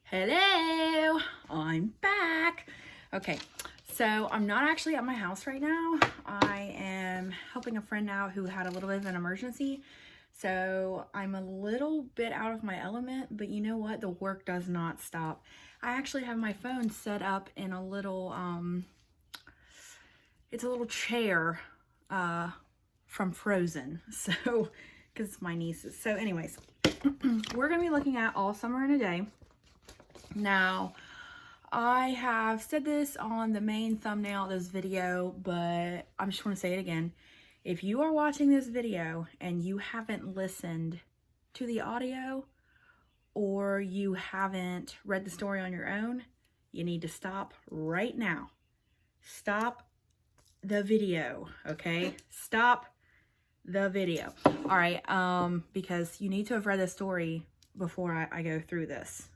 Hello, I'm back. Okay, so I'm not actually at my house right now. I am helping a friend out who had a little bit of an emergency. So I'm a little bit out of my element, but you know what? The work does not stop. I actually have my phone set up in a little, it's a little chair from Frozen. So, because it's my niece's. So anyways, we're going to be looking at All Summer in a Day. Now, I have said this on the main thumbnail of this video, but I just want to say it again. If you are watching this video and you haven't listened to the audio or you haven't read the story on your own, you need to stop right now. Stop the video, okay? Stop the video. All right, because you need to have read the story before I go through this.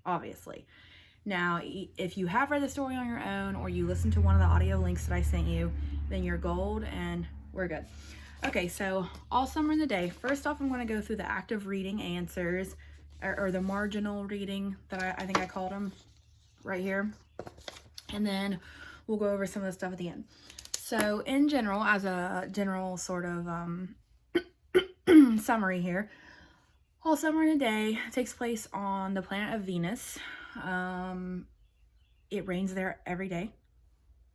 Obviously. Now, if you have read the story on your own or you listen to one of the audio links that I sent you, then you're gold and we're good. Okay, so All Summer in the Day. First off, I'm going to go through the active reading answers or the marginal reading that I think I called them right here. And then we'll go over some of the stuff at the end. So in general, as a general sort of summary here, All Summer in a Day takes place on the planet of Venus. It rains there every day,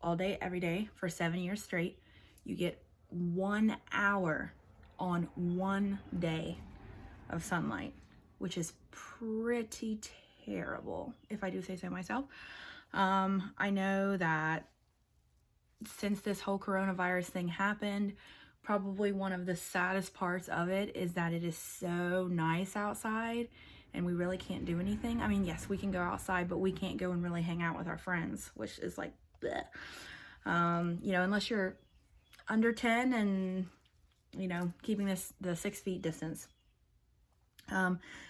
all day, every day for 7 years straight. You get 1 hour on one day of sunlight, which is pretty terrible, if I do say so myself. I know that since this whole coronavirus thing happened, probably one of the saddest parts of it is that it is so nice outside and we really can't do anything. I mean, yes, we can go outside, but we can't go and really hang out with our friends, which is like, bleh. You know, unless you're under 10 and, you know, keeping the 6 feet distance.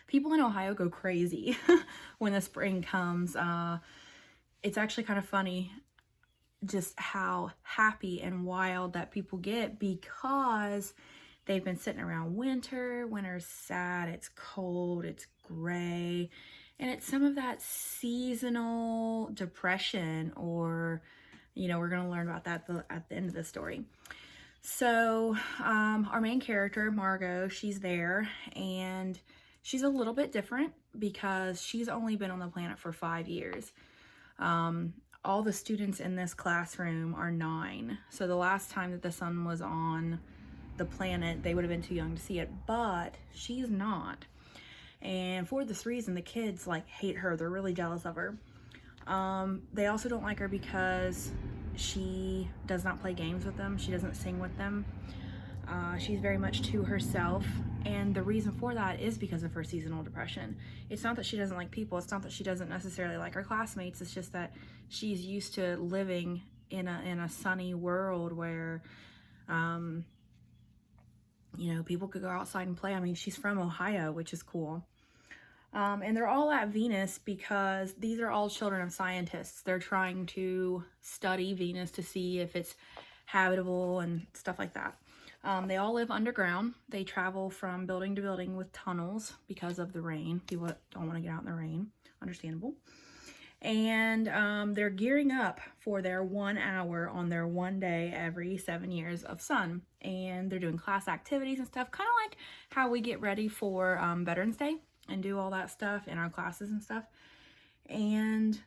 People in Ohio go crazy when the spring comes. It's actually kind of funny just how happy and wild that people get because they've been sitting around winter. Winter's sad, it's cold, it's gray, and it's some of that seasonal depression, or, you know, we're going to learn about that at the end of the story. So our main character, Margot, she's there, and she's a little bit different because she's only been on the planet for 5 years. All the students in this classroom are 9. So the last time that the sun was on the planet, they would have been too young to see it, but she's not. And for this reason, the kids like hate her. They're really jealous of her. They also don't like her because she does not play games with them. She doesn't sing with them. She's very much to herself, and the reason for that is because of her seasonal depression. It's not that she doesn't like people, it's not that she doesn't necessarily like her classmates, it's just that she's used to living in a sunny world where you know, people could go outside and play. I mean, she's from Ohio, which is cool. And they're all at Venus because these are all children of scientists. They're trying to study Venus to see if it's habitable and stuff like that. They all live underground. They travel from building to building with tunnels because of the rain. People don't want to get out in the rain. Understandable. And they're gearing up for their 1 hour on their one day every 7 years of sun. And they're doing class activities and stuff, kind of like how we get ready for Veterans Day and do all that stuff in our classes and stuff. And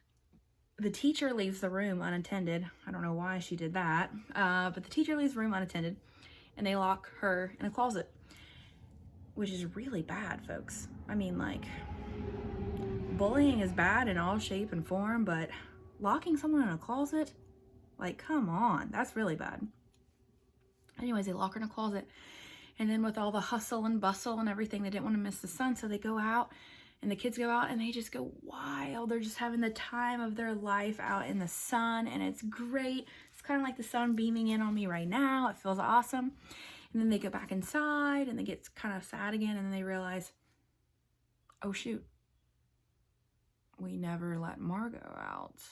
the teacher leaves the room unattended. I don't know why she did that, but the teacher leaves the room unattended. And they lock her in a closet, which is really bad, folks. I mean, like, bullying is bad in all shape and form, but locking someone in a closet, like, come on, that's really bad. Anyways, they lock her in a closet, and then with all the hustle and bustle and everything, they didn't want to miss the sun, so they go out, and the kids go out, and they just go wild. They're just having the time of their life out in the sun, and it's great. It's kind of like the sun beaming in on me right now. It feels awesome. And then they go back inside, and they get kind of sad again, and then they realize, oh, shoot. We never let Margot out.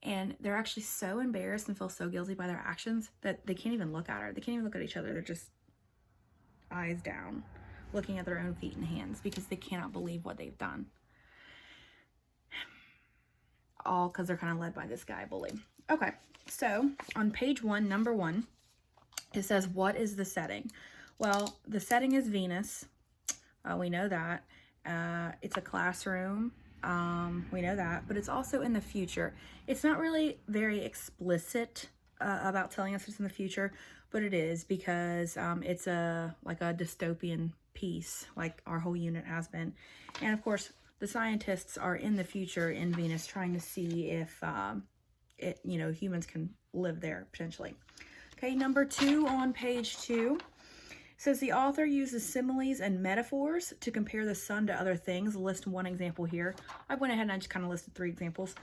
And they're actually so embarrassed and feel so guilty by their actions that they can't even look at her. They can't even look at each other. They're just eyes down, looking at their own feet and hands because they cannot believe what they've done. All because they're kind of led by this guy bully. Okay, so on page 1, number 1, it says, what is the setting? Well, the setting is Venus. We know that. It's a classroom. We know that, but it's also in the future. It's not really very explicit about telling us it's in the future, but it is because it's like a dystopian piece, like our whole unit has been. And of course, the scientists are in the future in Venus trying to see if humans can live there potentially. Okay, number 2 on page 2 says the author uses similes and metaphors to compare the sun to other things. I'll list one example here. I went ahead and I just kind of listed 3 examples.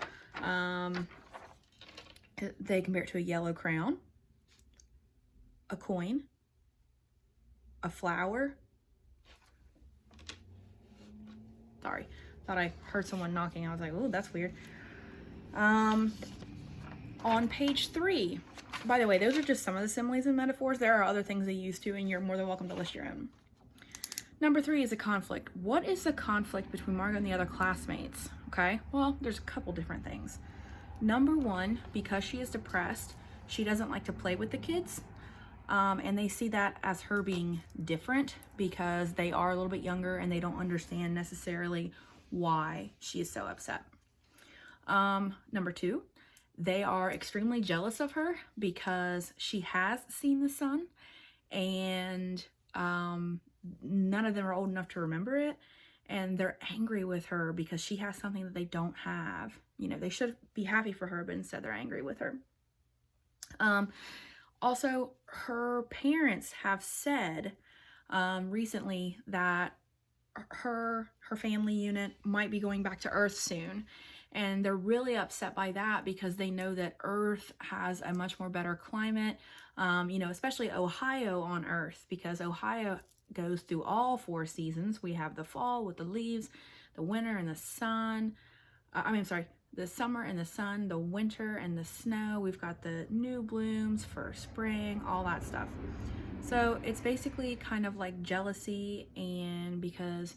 They compare it to a yellow crown, a coin, a flower. Sorry, thought I heard someone knocking. I was like, oh, that's weird. On page 3, by the way, those are just some of the similes and metaphors. There are other things they use too, and you're more than welcome to list your own. Number 3 is a conflict. What is the conflict between Margot and the other classmates? Okay, well, there's a couple different things. Number 1, because she is depressed, she doesn't like to play with the kids. And they see that as her being different because they are a little bit younger and they don't understand necessarily why she is so upset. Number 2, they are extremely jealous of her because she has seen the sun and none of them are old enough to remember it. And they're angry with her because she has something that they don't have. They should be happy for her, but instead they're angry with her. Also, her parents have said recently that her family unit might be going back to Earth soon. And they're really upset by that because they know that Earth has a much more better climate, especially Ohio on Earth, because Ohio goes through all 4 seasons. We have the fall with the leaves, the winter and the sun. The summer and the sun, the winter and the snow. We've got the new blooms for spring, all that stuff. So it's basically kind of like jealousy, and because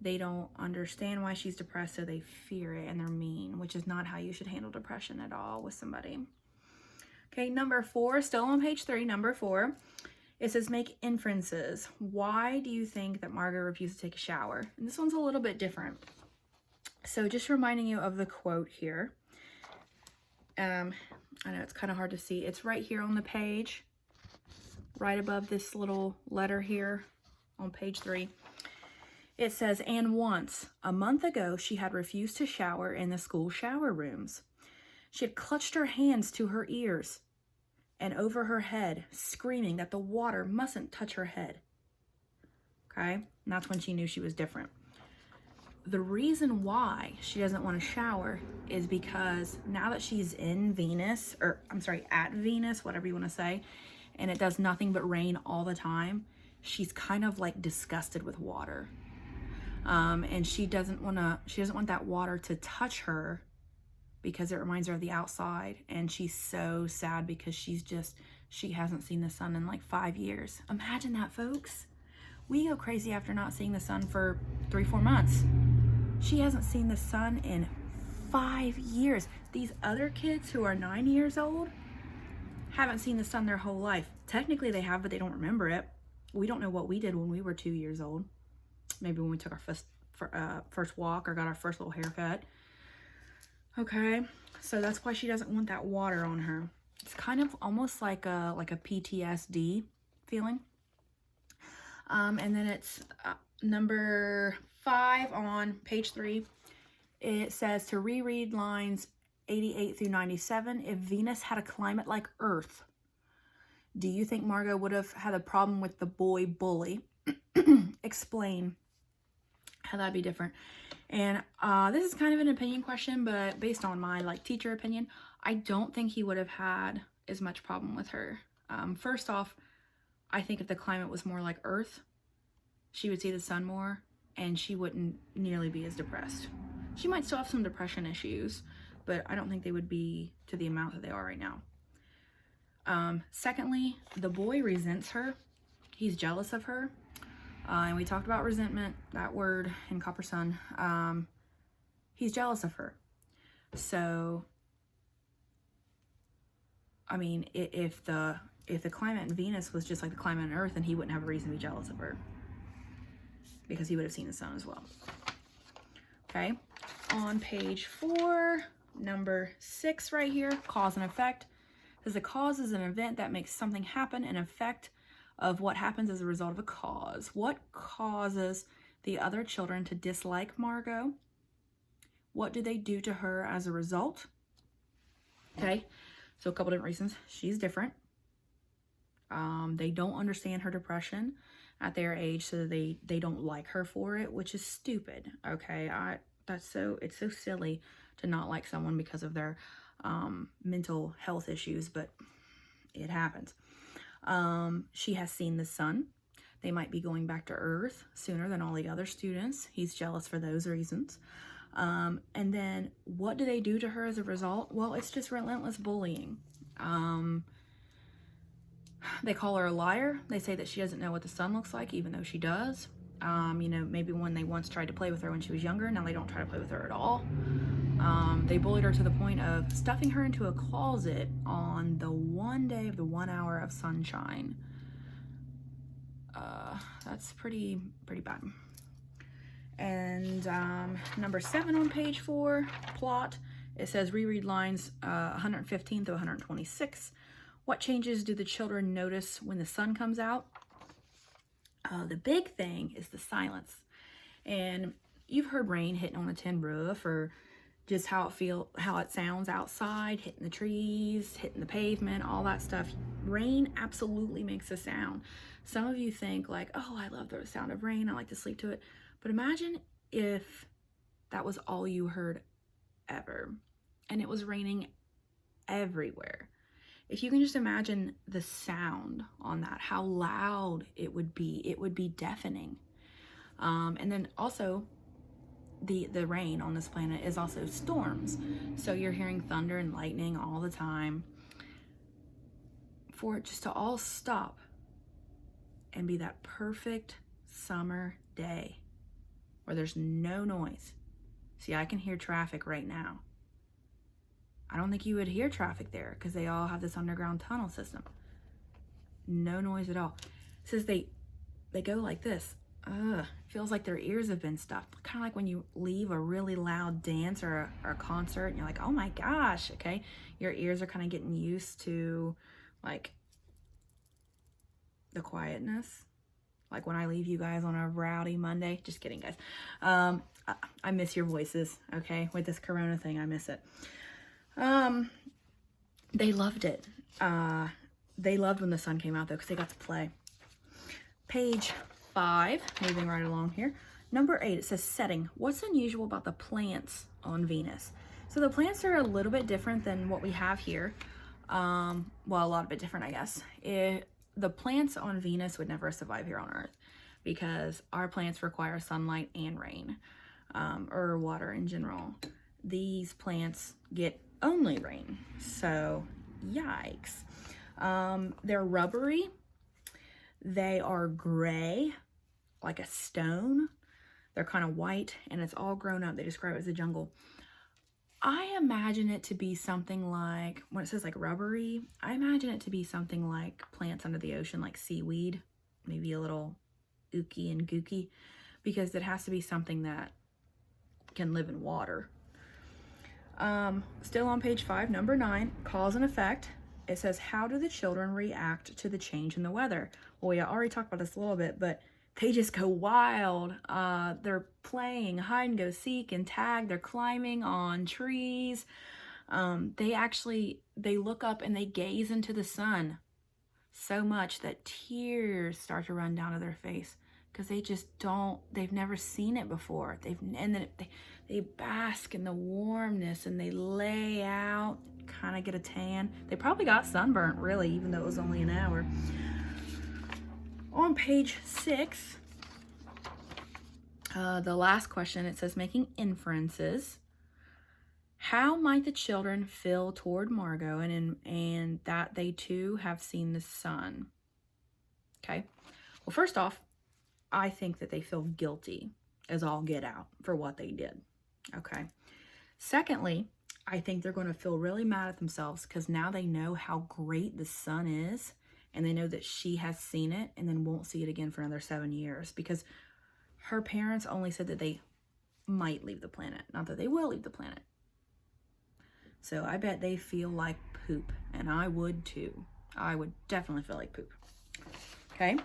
they don't understand why she's depressed, so they fear it and they're mean, which is not how you should handle depression at all with somebody. Okay, number 4, still on page 3, number 4. It says, make inferences. Why do you think that Margot refused to take a shower? And this one's a little bit different. So just reminding you of the quote here. I know it's kind of hard to see. It's right here on the page, right above this little letter here on page 3. It says, and once, a month ago, she had refused to shower in the school shower rooms. She had clutched her hands to her ears and over her head, screaming that the water mustn't touch her head. Okay? And that's when she knew she was different. The reason why she doesn't want to shower is because now that she's in Venus, at Venus, whatever you want to say, and it does nothing but rain all the time, she's kind of like disgusted with water. And she doesn't want that water to touch her because it reminds her of the outside. And she's so sad because she hasn't seen the sun in like 5 years. Imagine that, folks. We go crazy after not seeing the sun for 3-4 months. She hasn't seen the sun in 5 years. These other kids who are 9 years old haven't seen the sun their whole life. Technically they have, but they don't remember it. We don't know what we did when we were 2 years old. Maybe when we took our first walk or got our first little haircut. Okay, so that's why she doesn't want that water on her. It's kind of almost like a PTSD feeling. And then it's number 5 on page 3. It says to reread lines 88 through 97. If Venus had a climate like Earth, do you think Margot would have had a problem with the boy bully? Explain how that'd be different. And this is kind of an opinion question, but based on my teacher opinion, I don't think he would have had as much problem with her. First off, I think if the climate was more like Earth, she would see the sun more and she wouldn't nearly be as depressed. She might still have some depression issues, but I don't think they would be to the amount that they are right now. Secondly, the boy resents her. He's jealous of her. And we talked about resentment, that word in Copper Sun. He's jealous of her. So, I mean, if the climate in Venus was just like the climate on Earth, then he wouldn't have a reason to be jealous of her, because he would have seen the sun as well. Okay, on page 4, number 6 right here, cause and effect. It says the cause is an event that makes something happen, an effect of what happens as a result of a cause. What causes the other children to dislike Margot? What do they do to her as a result? Okay, so a couple different reasons. She's different. They don't understand her depression at their age, so they don't like her for it, which is stupid. Okay, it's so silly to not like someone because of their mental health issues, but it happens. She has seen the sun. They might be going back to Earth sooner than all the other students. He's jealous for those reasons. And then what do they do to her as a result? Well, it's just relentless bullying. They call her a liar. They say that she doesn't know what the sun looks like, even though she does. You know, maybe when they once tried to play with her when she was younger, now they don't try to play with her at all. They bullied her to the point of stuffing her into a closet on the one day of the 1 hour of sunshine. That's pretty bad. And number 7 on page 4, plot. It says reread lines 115 to 126. What changes do the children notice when the sun comes out? The big thing is the silence. And you've heard rain hitting on the tin roof, or just how it sounds outside, hitting the trees, hitting the pavement, all that stuff. Rain absolutely makes a sound. Some of you think like, oh, I love the sound of rain, I like to sleep to it. But imagine if that was all you heard ever, and it was raining everywhere. If you can just imagine the sound on that, how loud it would be deafening. And then also the rain on this planet is also storms. So you're hearing thunder and lightning all the time. For it just to all stop and be that perfect summer day where there's no noise. See, I can hear traffic right now. I don't think you would hear traffic there because they all have this underground tunnel system. No noise at all. It says they go like this. Feels like their ears have been stuffed. Kind of like when you leave a really loud dance or a concert and you're like, oh my gosh, okay? Your ears are kind of getting used to like the quietness. Like when I leave you guys on a rowdy Monday. Just kidding, guys. I miss your voices, okay? With this corona thing, I miss it. They loved it. They loved when the sun came out though, because they got to play. Page 5, moving right along here. Number 8, it says setting. What's unusual about the plants on Venus? So the plants are a little bit different than what we have here. Well, a lot of bit different, I guess. The plants on Venus would never survive here on Earth because our plants require sunlight and rain, or water in general. These plants get only rain, so yikes. They're rubbery. They are gray, like a stone. They're kind of white, and it's all grown up. They describe it as a jungle. I imagine it to be something like, when it says like rubbery, I imagine it to be something like plants under the ocean, like seaweed, maybe a little ooky and gooky, because it has to be something that can live in water. Still on page 5, number 9, cause and effect. It says, how do the children react to the change in the weather? Well, we already talked about this a little bit, but they just go wild. They're playing hide and go seek and tag. They're climbing on trees. They look up and they gaze into the sun so much that tears start to run down to their face because they've never seen it before. They bask in the warmness and they lay out, kind of get a tan. They probably got sunburnt, really, even though it was only an hour. On page 6, the last question, it says making inferences. How might the children feel toward Margot and that they too have seen the sun? Okay. Well, first off, I think that they feel guilty as all get out for what they did. Okay. Secondly, I think they're going to feel really mad at themselves because now they know how great the sun is, and they know that she has seen it and then won't see it again for another 7 years, because her parents only said that they might leave the planet, not that they will leave the planet. So I bet they feel like poop, and I would too. I would definitely feel like poop. Okay.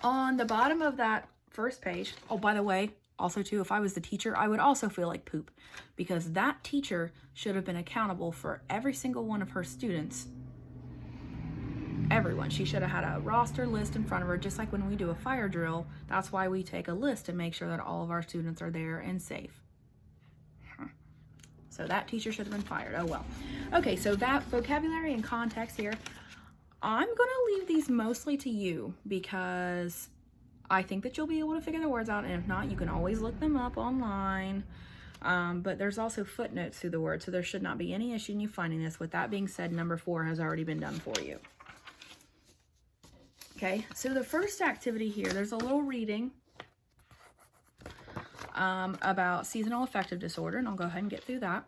On the bottom of that first page, oh, by the way, also too, if I was the teacher, I would also feel like poop, because that teacher should have been accountable for every single one of her students. Everyone. She should have had a roster list in front of her, just like when we do a fire drill. That's why we take a list to make sure that all of our students are there and safe. So that teacher should have been fired. Oh well. Okay, so that vocabulary and context here, I'm going to leave these mostly to you because I think that you'll be able to figure the words out, and if not, you can always look them up online. But there's also footnotes through the words, so there should not be any issue in you finding this. With that being said, number 4 has already been done for you. Okay, so the first activity here, there's a little reading about seasonal affective disorder, and I'll go ahead and get through that.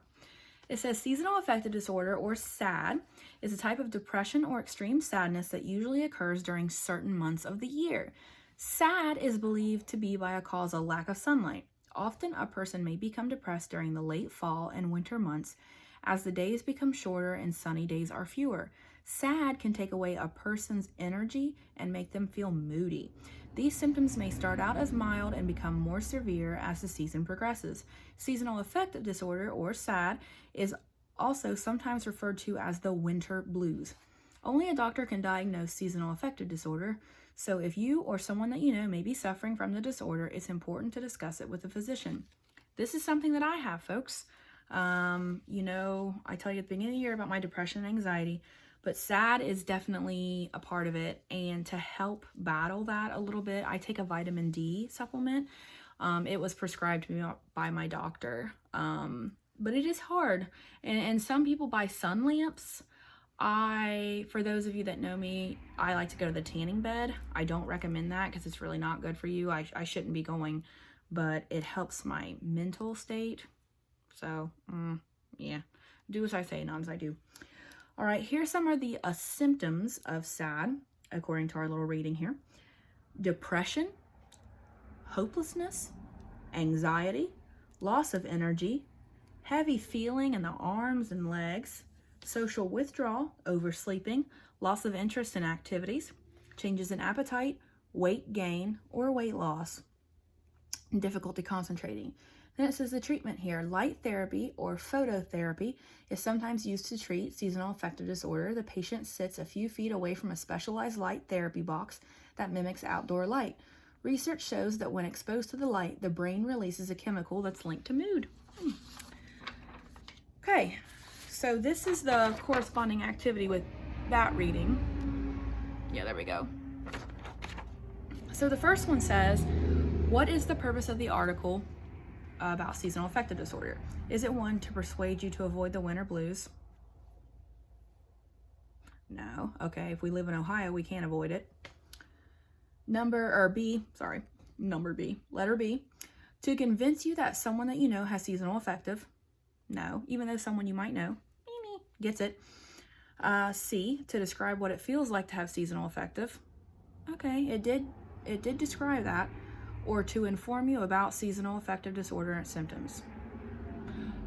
It says seasonal affective disorder, or SAD, is a type of depression or extreme sadness that usually occurs during certain months of the year. SAD is believed to be by a cause of lack of sunlight. Often a person may become depressed during the late fall and winter months as the days become shorter and sunny days are fewer. SAD can take away a person's energy and make them feel moody. These symptoms may start out as mild and become more severe as the season progresses. Seasonal affective disorder, or SAD, is also sometimes referred to as the winter blues. Only a doctor can diagnose seasonal affective disorder, so if you or someone that you know may be suffering from the disorder, it's important to discuss it with a physician. This is something that I have, folks. You know, I tell you at the beginning of the year about my depression and anxiety, but SAD is definitely a part of it. And to help battle that a little bit, I take a vitamin D supplement. It was prescribed to me by my doctor. But it is hard. And some people buy sun lamps. For those of you that know me, I like to go to the tanning bed. I don't recommend that because it's really not good for you. I shouldn't be going, but it helps my mental state. So, yeah, do as I say, not as I do. All right, here's some of the symptoms of SAD, according to our little reading here. Depression, hopelessness, anxiety, loss of energy, heavy feeling in the arms and legs, social withdrawal, oversleeping, loss of interest in activities, changes in appetite, weight gain or weight loss, and difficulty concentrating. Then it says the treatment here. Light therapy or phototherapy is sometimes used to treat seasonal affective disorder. The patient sits a few feet away from a specialized light therapy box that mimics outdoor light. Research shows that when exposed to the light, the brain releases a chemical that's linked to mood. Okay, so this is the corresponding activity with that reading. Yeah, there we go. So the first one says, what is the purpose of the article about seasonal affective disorder? Is it one to persuade you to avoid the winter blues? No. Okay, if we live in Ohio, we can't avoid it. Letter B, to convince you that someone that you know has seasonal affective. No, even though someone you might know gets it. C, to describe what it feels like to have seasonal affective. Okay, it did describe that. Or to inform you about seasonal affective disorder and symptoms.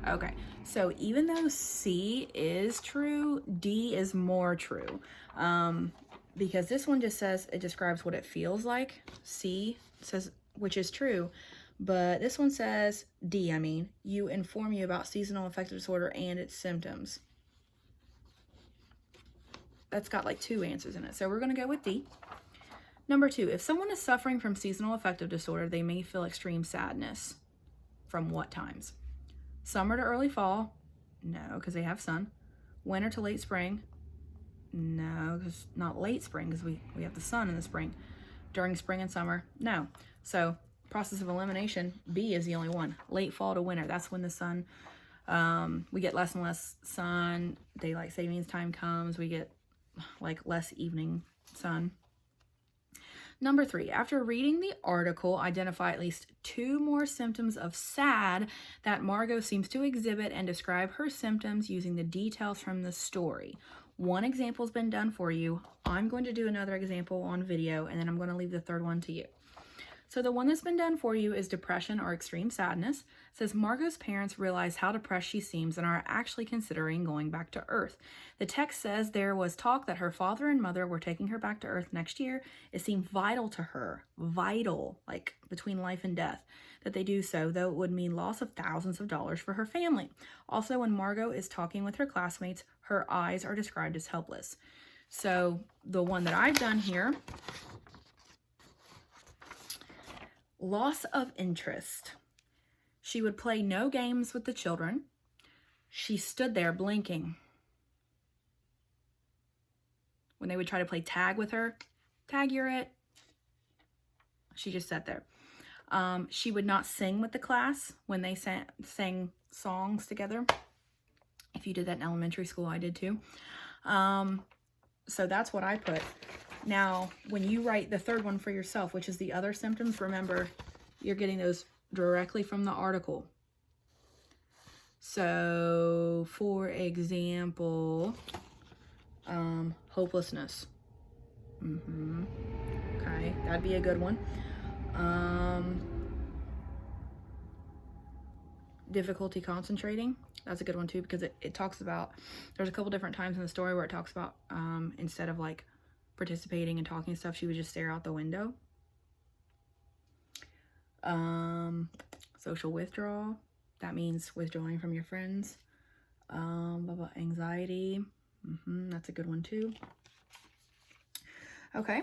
Okay, so even though C is true, D is more true. Because this one just says it describes what it feels like. C says, which is true, but this one says, you inform you about seasonal affective disorder and its symptoms. That's got like 2 answers in it, so we're going to go with D. Number 2, if someone is suffering from seasonal affective disorder, they may feel extreme sadness. From what times? Summer to early fall? No, because they have sun. Winter to late spring? No, because not late spring, because we have the sun in the spring. During spring and summer? No. So, process of elimination, B is the only one. Late fall to winter, that's when the sun, we get less and less sun. Daylight savings time comes, we get like less evening sun. Number 3, after reading the article, identify at least 2 more symptoms of SAD that Margot seems to exhibit and describe her symptoms using the details from the story. One example has been done for you. I'm going to do another example on video, and then I'm going to leave the third one to you. So the one that's been done for you is depression or extreme sadness. It says Margot's parents realize how depressed she seems and are actually considering going back to Earth. The text says there was talk that her father and mother were taking her back to Earth next year. It seemed vital to her, vital, like between life and death, that they do so, though it would mean loss of thousands of dollars for her family. Also, when Margot is talking with her classmates, her eyes are described as helpless. So the one that I've done here, loss of interest. She would play no games with the children. She stood there blinking. When they would try to play tag with her, tag, you're it. She just sat there. She would not sing with the class when they sang songs together. If you did that in elementary school, I did too. So that's what I put. Now, when you write the third one for yourself, which is the other symptoms, remember, you're getting those directly from the article. So, for example, hopelessness. Okay, that'd be a good one. Difficulty concentrating. That's a good one too, because it talks about, there's a couple different times in the story where it talks about instead of like participating and talking and stuff, she would just stare out the window. Social withdrawal. That means withdrawing from your friends. Anxiety. That's a good one too. Okay.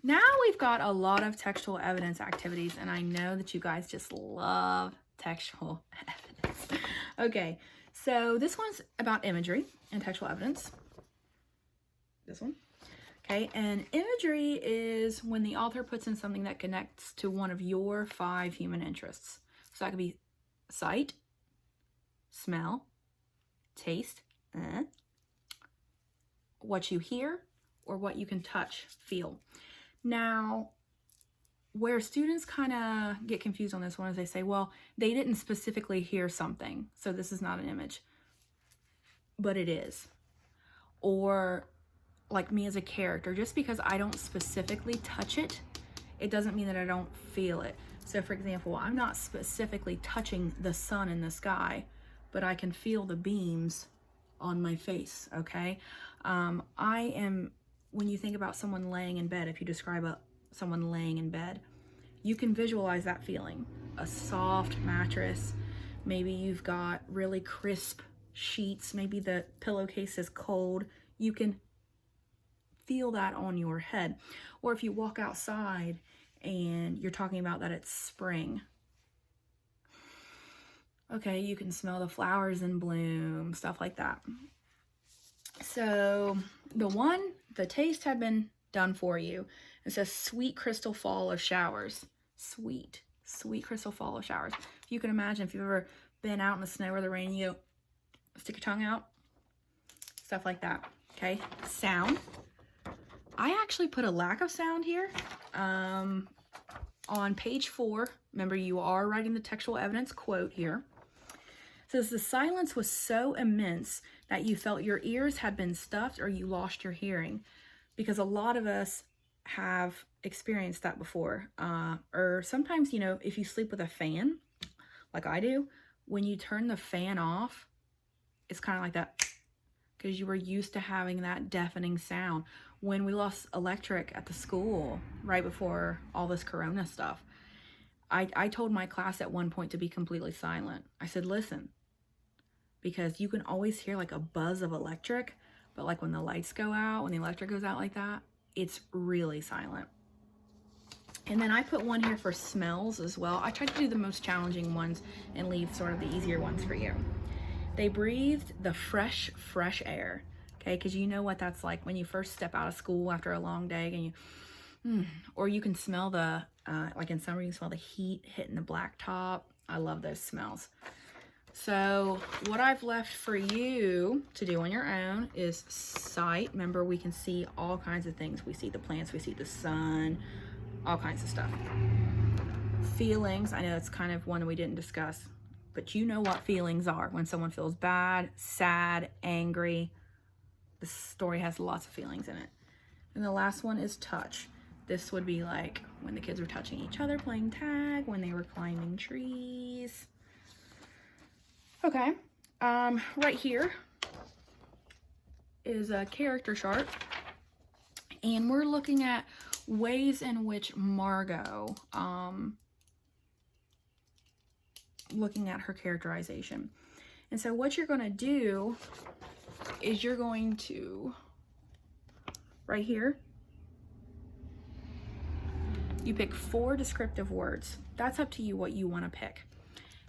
Now we've got a lot of textual evidence activities, and I know that you guys just love textual evidence. Okay, so this one's about imagery and textual evidence. This one. Okay, and imagery is when the author puts in something that connects to one of your 5 human interests. So that could be sight, smell, taste, what you hear, or what you can touch, feel. Now, where students kind of get confused on this one is they say, well, they didn't specifically hear something, so this is not an image. But it is. Or like me as a character, just because I don't specifically touch it, it doesn't mean that I don't feel it. So for example, I'm not specifically touching the sun in the sky, but I can feel the beams on my face, okay? When you think about someone laying in bed, if you describe someone laying in bed, you can visualize that feeling. A soft mattress, maybe you've got really crisp sheets, maybe the pillowcase is cold. You can feel that on your head. Or if you walk outside and you're talking about that it's spring, okay, you can smell the flowers in bloom, stuff like that. So the taste had been done for you. It says sweet crystal fall of showers. Sweet crystal fall of showers. If you can imagine, if you've ever been out in the snow or the rain, you stick your tongue out, stuff like that. Okay, sound. I actually put a lack of sound here. On page 4, remember you are writing the textual evidence quote here. It says the silence was so immense that you felt your ears had been stuffed or you lost your hearing. Because a lot of us have experienced that before. Or sometimes, if you sleep with a fan, like I do, when you turn the fan off, it's kind of like that, because you were used to having that deafening sound. When we lost electric at the school right before all this corona stuff, I told my class at one point to be completely silent. I said, listen, because you can always hear like a buzz of electric, but like when the lights go out, when the electric goes out like that, it's really silent. And then I put one here for smells as well. I tried to do the most challenging ones and leave sort of the easier ones for you. They breathed the fresh air, okay? Because you know what that's like when you first step out of school after a long day and or you can smell like in summer, you can smell the heat hitting the blacktop. I love those smells. So what I've left for you to do on your own is sight. Remember, we can see all kinds of things. We see the plants, we see the sun, all kinds of stuff. Feelings, I know it's kind of one we didn't discuss, but you know what feelings are when someone feels bad, sad, angry. This story has lots of feelings in it. And the last one is touch. This would be like when the kids were touching each other, playing tag, when they were climbing trees. Okay, right here is a character chart, and we're looking at ways in which Margot, looking at her characterization. And so what you're going to do is you're going to, right here, you pick 4 descriptive words. That's up to you what you want to pick.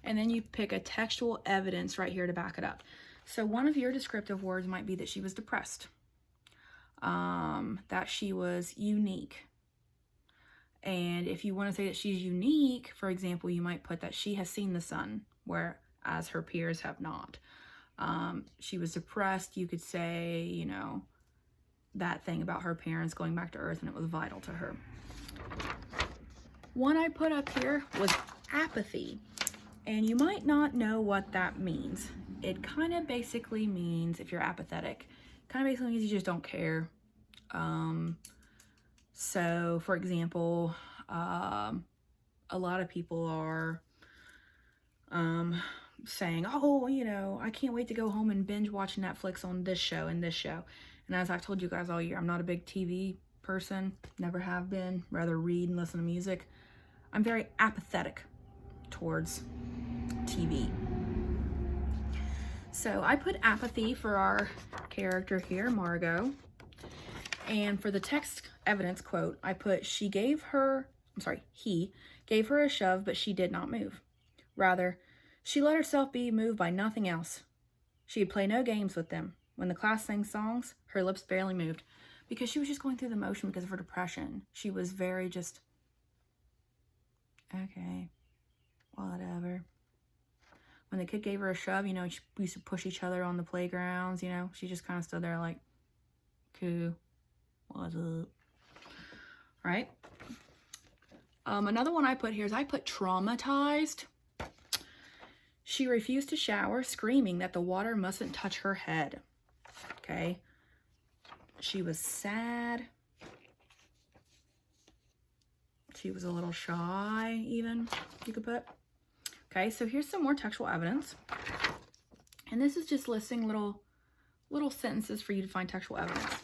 And then you pick a textual evidence right here to back it up. So one of your descriptive words might be that she was depressed, that she was unique. And if you want to say that she's unique, for example, you might put that she has seen the sun, whereas her peers have not. She was depressed, you could say, you know, that thing about her parents going back to Earth and it was vital to her. One I put up here was apathy. And you might not know what that means. It kind of basically means, if you're apathetic, kind of basically means you just don't care. So, for example, a lot of people are saying, oh, you know, I can't wait to go home and binge watch Netflix on this show and this show. And as I've told you guys all year, I'm not a big TV person, never have been, rather read and listen to music. I'm very apathetic towards TV. So I put apathy for our character here, Margot. And for the text evidence quote, I put, he gave her a shove, but she did not move. Rather, she let herself be moved by nothing else. She'd play no games with them. When the class sang songs, her lips barely moved because she was just going through the motion because of her depression. She was very just, okay, whatever. When the kid gave her a shove, you know, we used to push each other on the playgrounds, you know, she just kind of stood there like, cool, what's up? Right? Another one I put here is I put traumatized. She refused to shower, screaming that the water mustn't touch her head. Okay? She was sad. She was a little shy, even, you could put. Okay, so here's some more textual evidence. And this is just listing little sentences for you to find textual evidence.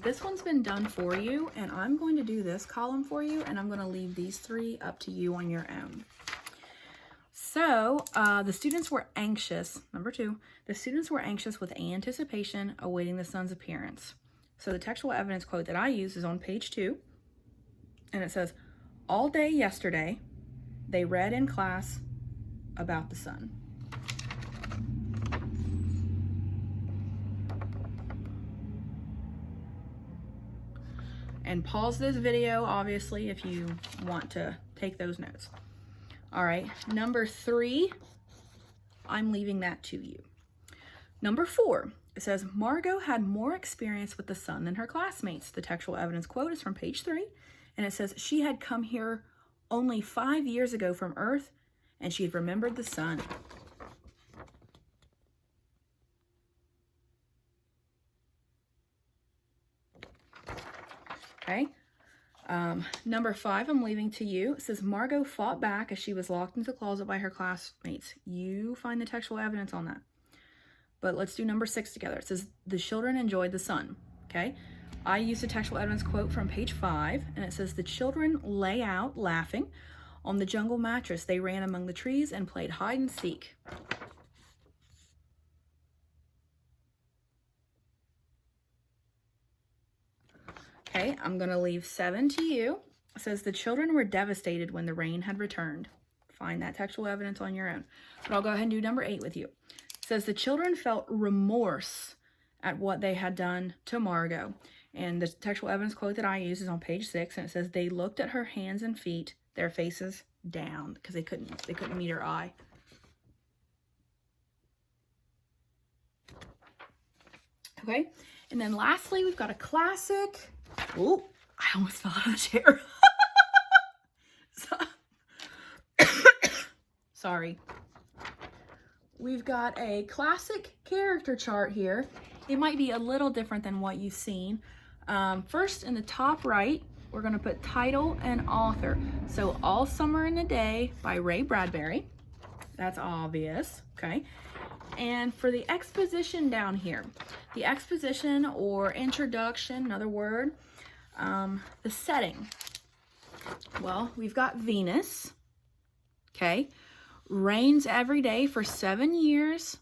This one's been done for you, and I'm going to do this column for you, and I'm going to leave these 3 up to you on your own. So, the students were anxious. Number 2, the students were anxious with anticipation awaiting the sun's appearance. So the textual evidence quote that I use is on page 2, and it says, all day yesterday, they read in class about the sun. And pause this video, obviously, if you want to take those notes. All right, number 3, I'm leaving that to you. Number 4, it says, Margot had more experience with the sun than her classmates. The textual evidence quote is from page 3, and it says, she had come here only 5 years ago from Earth, and she had remembered the sun. Okay. Number 5, I'm leaving to you. It says, Margot fought back as she was locked into the closet by her classmates. You find the textual evidence on that. But let's do number 6 together. It says, the children enjoyed the sun. Okay. I used a textual evidence quote from page 5, and it says, the children lay out laughing on the jungle mattress. They ran among the trees and played hide and seek. Okay, I'm going to leave 7 to you. It says, the children were devastated when the rain had returned. Find that textual evidence on your own. But I'll go ahead and do number 8 with you. It says, the children felt remorse at what they had done to Margot. And the textual evidence quote that I use is on page 6, and it says, they looked at her hands and feet, their faces down, because they couldn't meet her eye. Okay, and then lastly, we've got a classic. Oh, I almost fell out of the chair. So, sorry. We've got a classic character chart here. It might be a little different than what you've seen. First, in the top right, we're going to put title and author. So, All Summer in a Day by Ray Bradbury. That's obvious, okay? And for the exposition down here, the exposition or introduction, another word, the setting. Well, we've got Venus, okay? Rains every day for 7 years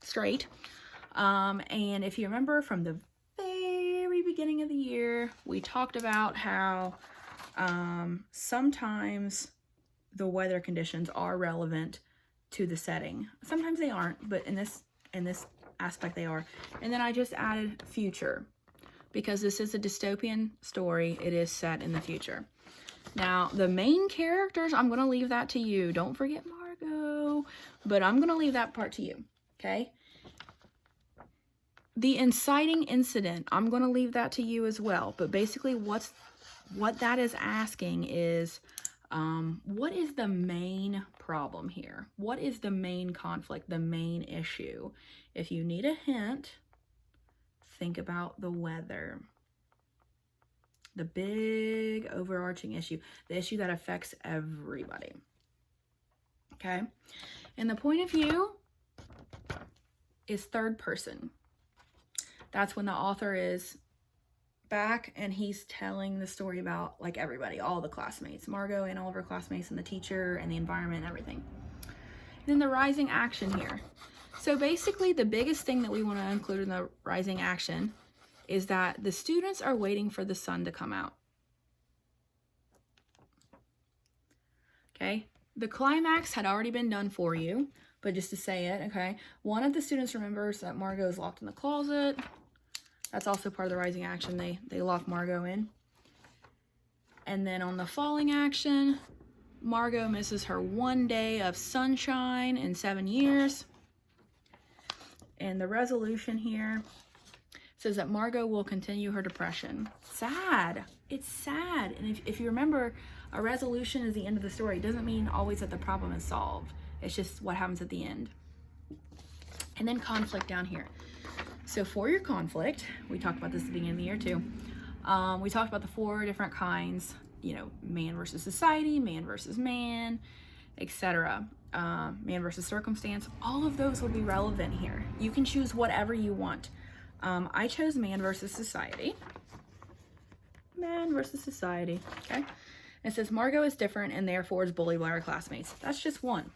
straight. And if you remember from the very beginning of the year, we talked about how sometimes the weather conditions are relevant to the setting. Sometimes they aren't, but in this aspect they are. And then I just added future because this is a dystopian story. It is set in the future. Now, the main characters, I'm going to leave that to you. Don't forget Margot, but I'm going to leave that part to you, okay? The inciting incident, I'm going to leave that to you as well. But basically, what that is asking is, what is the main problem here? What is the main conflict, the main issue? If you need a hint, think about the weather. The big overarching issue, the issue that affects everybody. Okay? And the point of view is third person. That's when the author is back and he's telling the story about like everybody, all the classmates, Margot and all of her classmates and the teacher and the environment and everything. And then the rising action here. So basically the biggest thing that we want to include in the rising action is that the students are waiting for the sun to come out. Okay, the climax had already been done for you, but just to say it, okay, one of the students remembers that Margot is locked in the closet. That's also part of the rising action. They lock Margot in. And then on the falling action, Margot misses her 1 day of sunshine in 7 years. And the resolution here says that Margot will continue her depression. Sad. It's sad. And if you remember, a resolution is the end of the story. It doesn't mean always that the problem is solved. It's just what happens at the end. And then conflict down here. So for your conflict, we talked about this at the beginning of the year too. We talked about the 4 different kinds, you know, man versus society, man versus man, etc. Man versus circumstance. All of those will be relevant here. You can choose whatever you want. I chose man versus society. Man versus society, okay? It says Margot is different and therefore is bullied by her classmates. That's just one,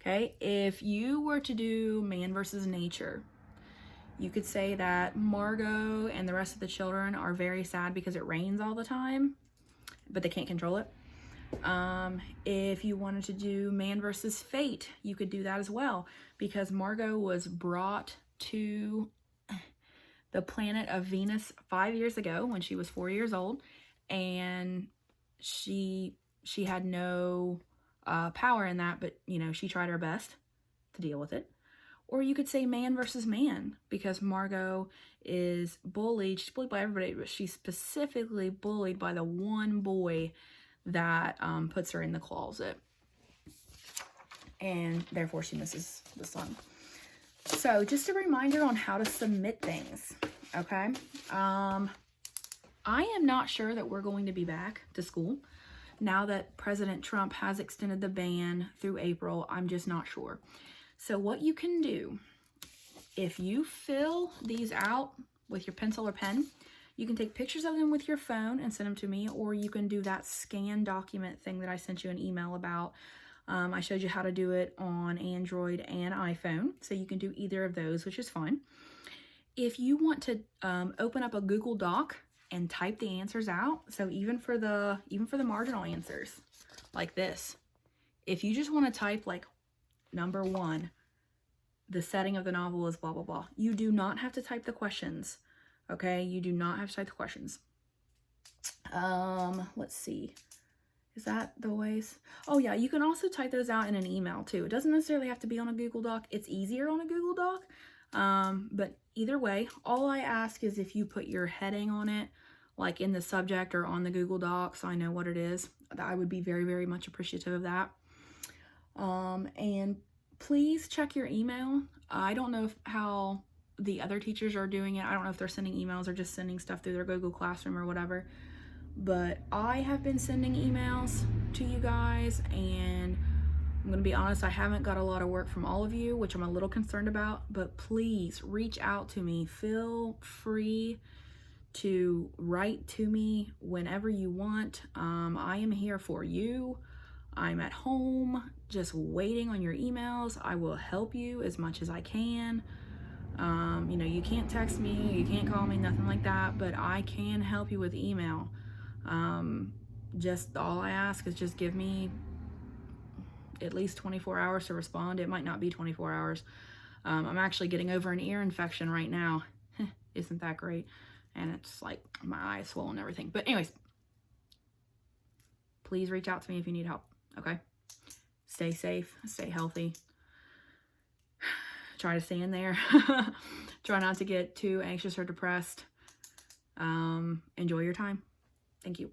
okay? If you were to do man versus nature, you could say that Margot and the rest of the children are very sad because it rains all the time, but they can't control it. If you wanted to do man versus fate, you could do that as well because Margot was brought to the planet of Venus 5 years ago when she was 4 years old, and she had no power in that, but you know, she tried her best to deal with it. Or you could say man versus man because Margot is bullied. She's bullied by everybody, but she's specifically bullied by the one boy that puts her in the closet, and therefore she misses the sun. So just a reminder on how to submit things, okay? I am not sure that we're going to be back to school. Now that President Trump has extended the ban through April, I'm just not sure. So what you can do, if you fill these out with your pencil or pen, you can take pictures of them with your phone and send them to me, or you can do that scan document thing that I sent you an email about. I showed you how to do it on Android and iPhone, so you can do either of those, which is fine. If you want to open up a Google Doc and type the answers out, so even for the marginal answers, like this, if you just want to type like number 1, the setting of the novel is blah blah blah, you do not have to type the questions. Okay, you do not have to type the questions. Let's see. Is that the ways? Oh yeah, you can also type those out in an email too. It doesn't necessarily have to be on a Google Doc. It's easier on a Google Doc. But either way, all I ask is if you put your heading on it, like in the subject or on the Google Docs so I know what it is. I would be very, very much appreciative of that. And please check your email. I don't know how the other teachers are doing it. I don't know if they're sending emails or just sending stuff through their Google Classroom or whatever. But I have been sending emails to you guys, and I'm going to be honest, I haven't got a lot of work from all of you, which I'm a little concerned about, but please reach out to me. Feel free to write to me whenever you want. I am here for you. I'm at home just waiting on your emails. I will help you as much as I can. You know, you can't text me, you can't call me, nothing like that, but I can help you with email. Just all I ask is just give me at least 24 hours to respond. It might not be 24 hours. I'm actually getting over an ear infection right now. Isn't that great? And it's like my eyes swollen and everything. But anyways, please reach out to me if you need help. Okay? Stay safe, stay healthy. Try to stay in there. Try not to get too anxious or depressed. Enjoy your time. Thank you.